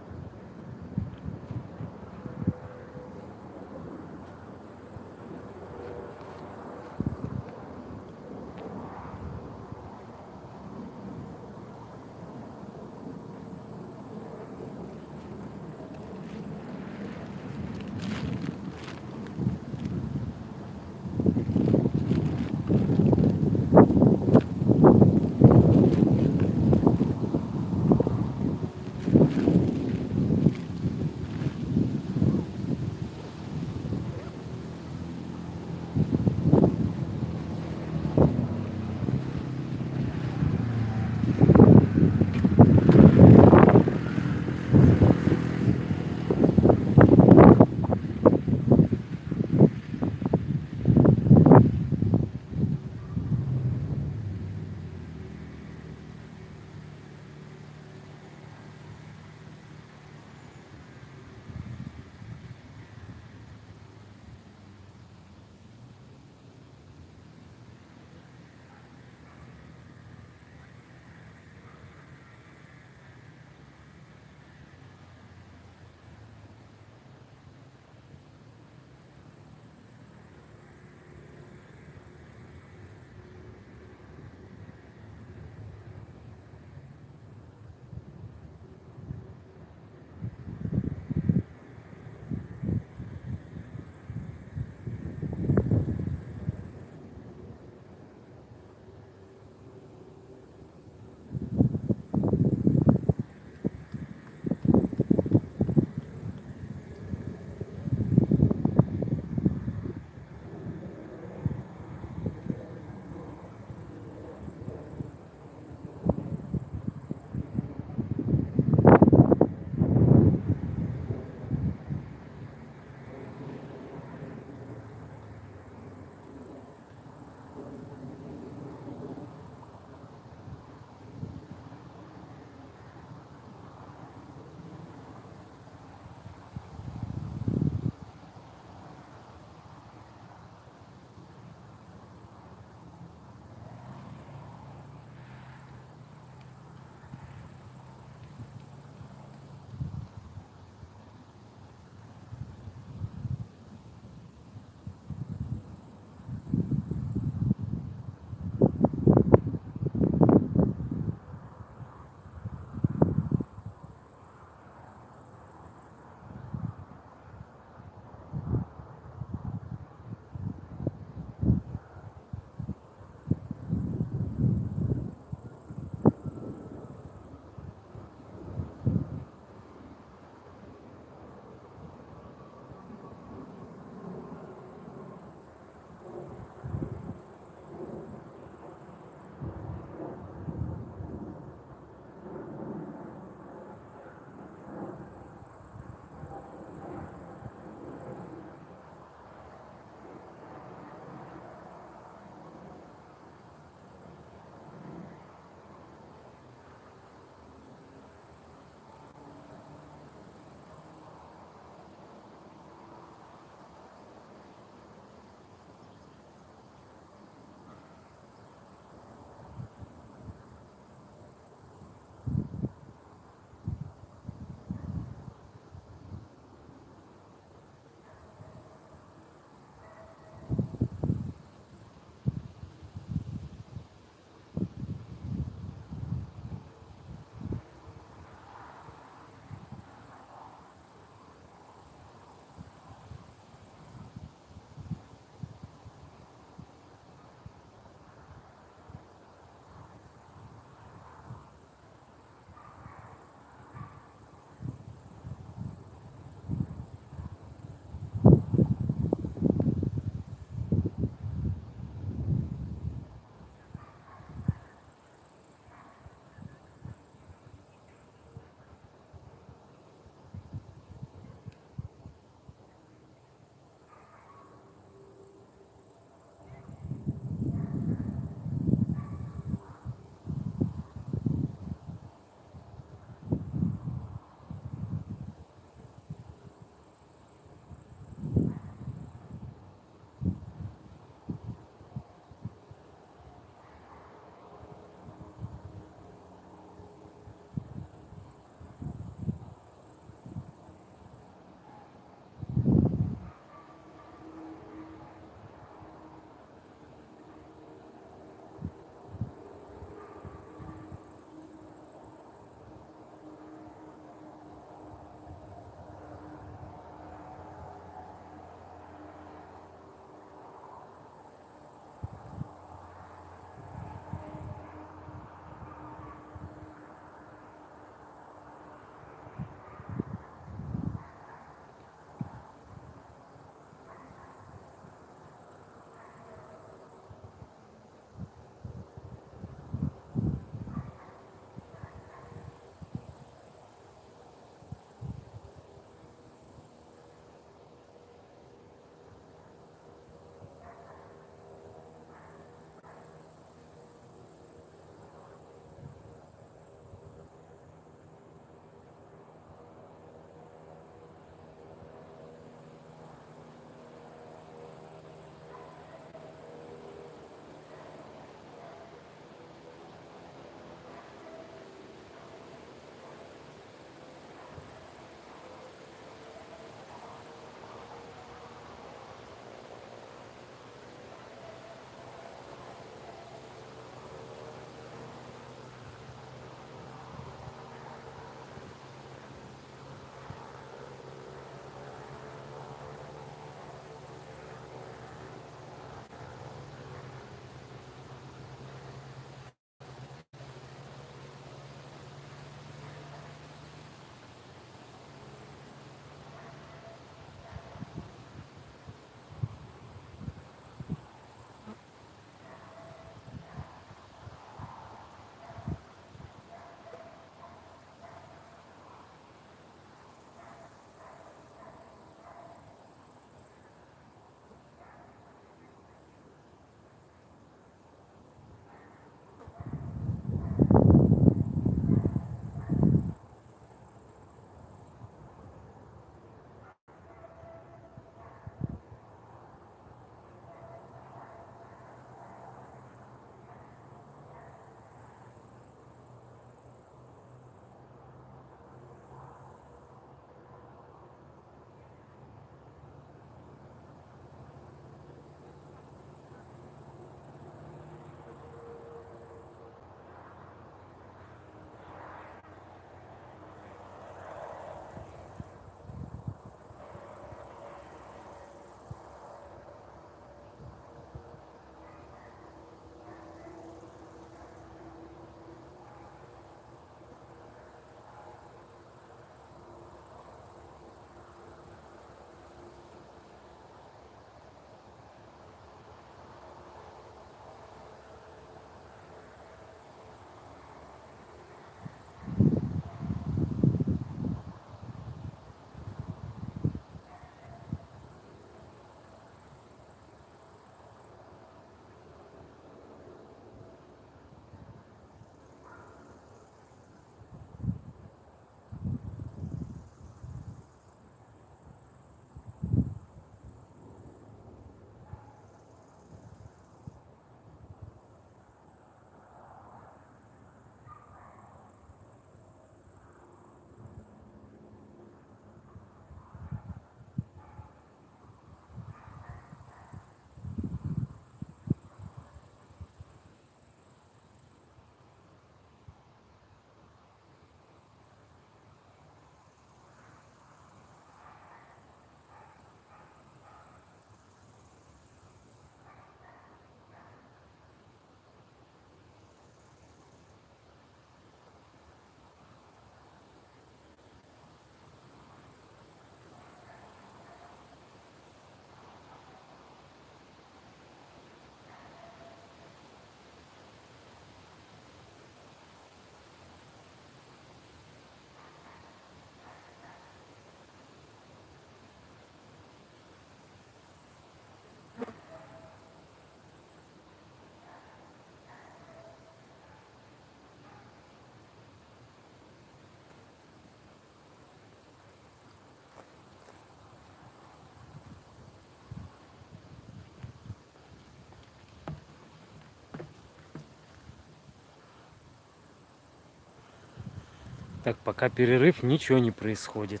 Так, пока перерыв, ничего не происходит.